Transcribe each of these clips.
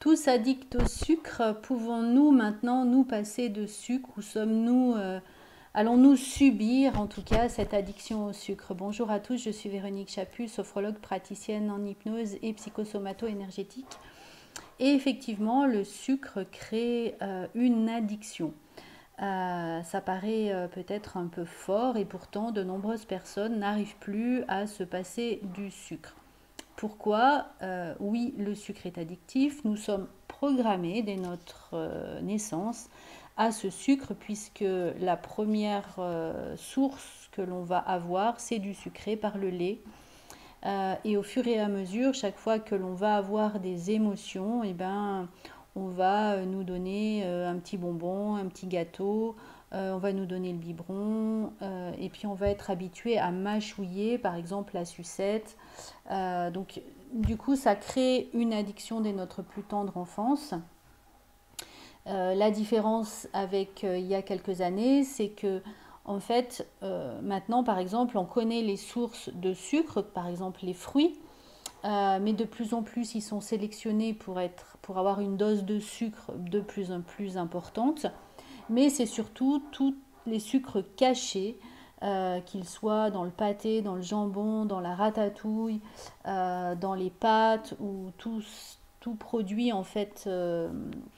Tous addicts au sucre, pouvons-nous maintenant nous passer de sucre ou allons-nous subir en tout cas cette addiction au sucre? Bonjour à tous, je suis Véronique Chaput, sophrologue praticienne en hypnose et psychosomato-énergétique. Et effectivement, le sucre crée une addiction. Ça paraît peut-être un peu fort et pourtant de nombreuses personnes n'arrivent plus à se passer du sucre. Pourquoi? Oui, le sucre est addictif. Nous sommes programmés dès notre naissance à ce sucre puisque la première source que l'on va avoir, c'est du sucré par le lait. Et au fur et à mesure, chaque fois que l'on va avoir des émotions, eh ben, on va nous donner un petit bonbon, un petit gâteau, on va nous donner le biberon, et puis on va être habitué à mâchouiller, par exemple la sucette. Donc, du coup, ça crée une addiction dès notre plus tendre enfance. La différence avec il y a quelques années, c'est que en fait, maintenant, par exemple, on connaît les sources de sucre, par exemple les fruits, mais de plus en plus, ils sont sélectionnés pour avoir une dose de sucre de plus en plus importante. Mais c'est surtout tous les sucres cachés, qu'ils soient dans le pâté, dans le jambon, dans la ratatouille, dans les pâtes ou tout produit en fait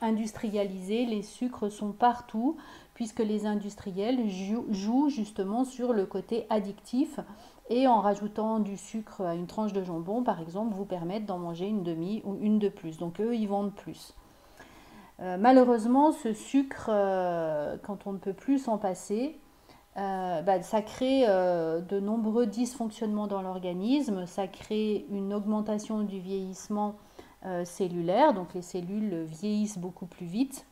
industrialisé. Les sucres sont partout puisque les industriels jouent justement sur le côté addictif et en rajoutant du sucre à une tranche de jambon, par exemple, vous permettent d'en manger une demi ou une de plus. Donc eux, ils vendent plus. Malheureusement, ce sucre, quand on ne peut plus s'en passer, ça crée de nombreux dysfonctionnements dans l'organisme, ça crée une augmentation du vieillissement cellulaire, donc les cellules vieillissent beaucoup plus vite,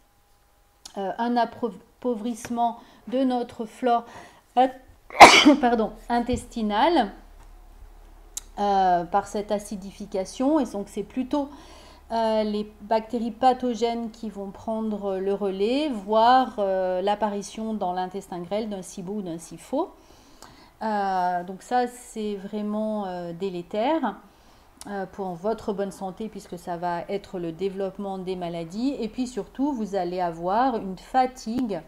un appauvrissement de notre flore intestinale par cette acidification, et donc c'est plutôt les bactéries pathogènes qui vont prendre le relais, voire l'apparition dans l'intestin grêle d'un SIBO ou d'un SIFO. Donc ça, c'est vraiment délétère pour votre bonne santé puisque ça va être le développement des maladies. Et puis surtout, vous allez avoir une fatigue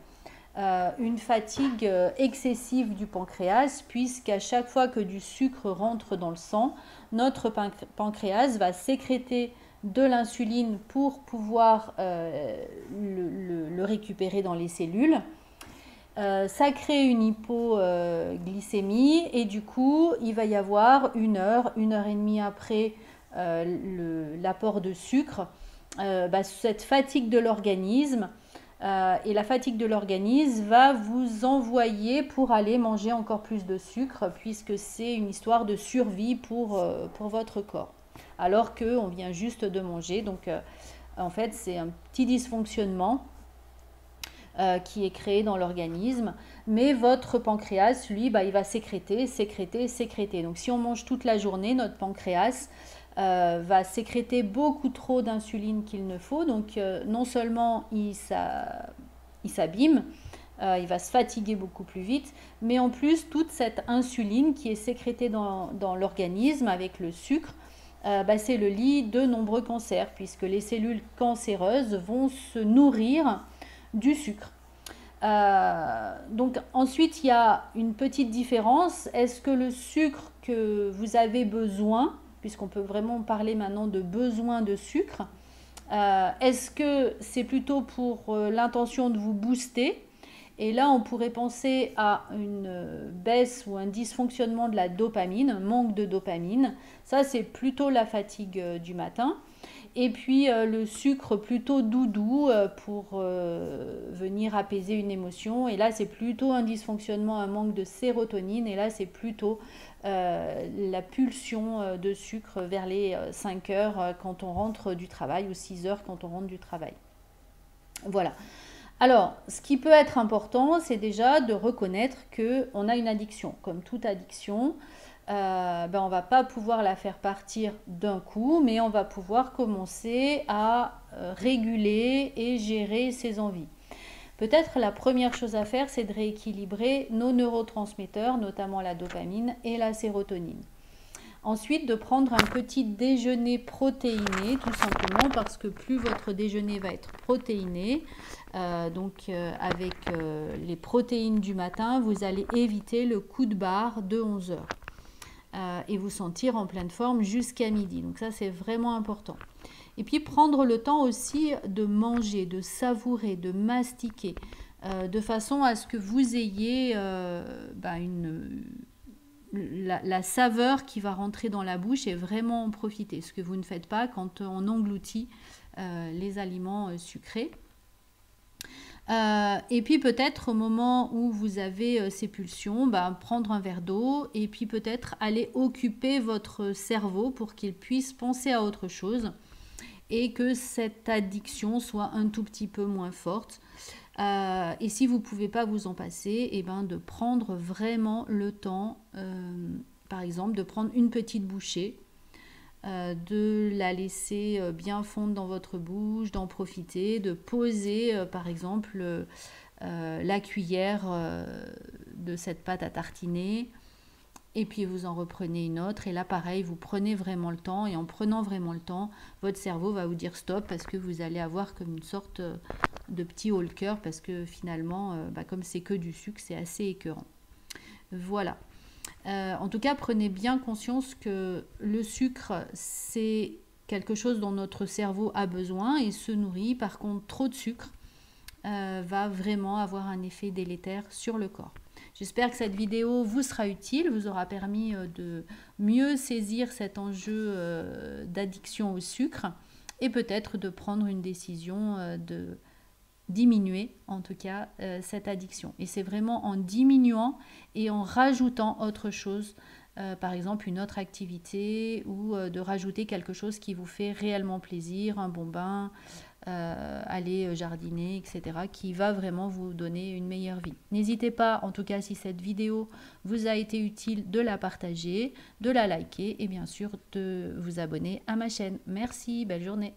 excessive du pancréas puisqu'à chaque fois que du sucre rentre dans le sang, notre pancréas va sécréter de l'insuline pour pouvoir le récupérer dans les cellules. Ça crée une hypoglycémie et du coup, il va y avoir une heure et demie après l'apport de sucre, cette fatigue de l'organisme. Et la fatigue de l'organisme va vous envoyer pour aller manger encore plus de sucre puisque c'est une histoire de survie pour votre corps. Alors qu'on vient juste de manger. Donc, en fait, c'est un petit dysfonctionnement qui est créé dans l'organisme. Mais votre pancréas, lui, il va sécréter. Donc, si on mange toute la journée, notre pancréas va sécréter beaucoup trop d'insuline qu'il ne faut. Donc, non seulement il s'abîme, il va se fatiguer beaucoup plus vite, mais en plus, toute cette insuline qui est sécrétée dans l'organisme avec le sucre, c'est le lit de nombreux cancers, puisque les cellules cancéreuses vont se nourrir du sucre. Donc ensuite, il y a une petite différence. Est-ce que le sucre que vous avez besoin, puisqu'on peut vraiment parler maintenant de besoin de sucre, est-ce que c'est plutôt pour l'intention de vous booster? Et là, on pourrait penser à une baisse ou un dysfonctionnement de la dopamine, un manque de dopamine. Ça, c'est plutôt la fatigue du matin. Et puis le sucre plutôt doudou pour venir apaiser une émotion. Et là, c'est plutôt un dysfonctionnement, un manque de sérotonine. Et là, c'est plutôt la pulsion de sucre vers les 5 heures quand on rentre du travail ou 6 heures quand on rentre du travail. Voilà. Alors, ce qui peut être important, c'est déjà de reconnaître qu'on a une addiction. Comme toute addiction, on ne va pas pouvoir la faire partir d'un coup, mais on va pouvoir commencer à réguler et gérer ses envies. Peut-être la première chose à faire, c'est de rééquilibrer nos neurotransmetteurs, notamment la dopamine et la sérotonine. Ensuite, de prendre un petit déjeuner protéiné, tout simplement parce que plus votre déjeuner va être protéiné, avec les protéines du matin, vous allez éviter le coup de barre de 11 heures et vous sentir en pleine forme jusqu'à midi. Donc ça, c'est vraiment important. Et puis prendre le temps aussi de manger, de savourer, de mastiquer, de façon à ce que vous ayez la saveur qui va rentrer dans la bouche et vraiment en profiter. Ce que vous ne faites pas quand on engloutit les aliments sucrés. Et puis peut-être au moment où vous avez ces pulsions, prendre un verre d'eau et puis peut-être aller occuper votre cerveau pour qu'il puisse penser à autre chose et que cette addiction soit un tout petit peu moins forte. Et si vous ne pouvez pas vous en passer, de prendre vraiment le temps, par exemple, de prendre une petite bouchée, de la laisser bien fondre dans votre bouche, d'en profiter, de poser, par exemple, la cuillère de cette pâte à tartiner. Et puis vous en reprenez une autre. Et là, pareil, vous prenez vraiment le temps. Et en prenant vraiment le temps, votre cerveau va vous dire stop parce que vous allez avoir comme une sorte de petit haut le cœur parce que finalement, comme c'est que du sucre, c'est assez écœurant. Voilà. En tout cas, prenez bien conscience que le sucre, c'est quelque chose dont notre cerveau a besoin et se nourrit. Par contre, trop de sucre va vraiment avoir un effet délétère sur le corps. J'espère que cette vidéo vous sera utile, vous aura permis de mieux saisir cet enjeu d'addiction au sucre et peut-être de prendre une décision de diminuer en tout cas cette addiction. Et c'est vraiment en diminuant et en rajoutant autre chose, par exemple une autre activité ou de rajouter quelque chose qui vous fait réellement plaisir, un bon bain, aller jardiner, etc., qui va vraiment vous donner une meilleure vie. N'hésitez pas, en tout cas si cette vidéo vous a été utile, de la partager, de la liker et bien sûr de vous abonner à ma chaîne. Merci, belle journée.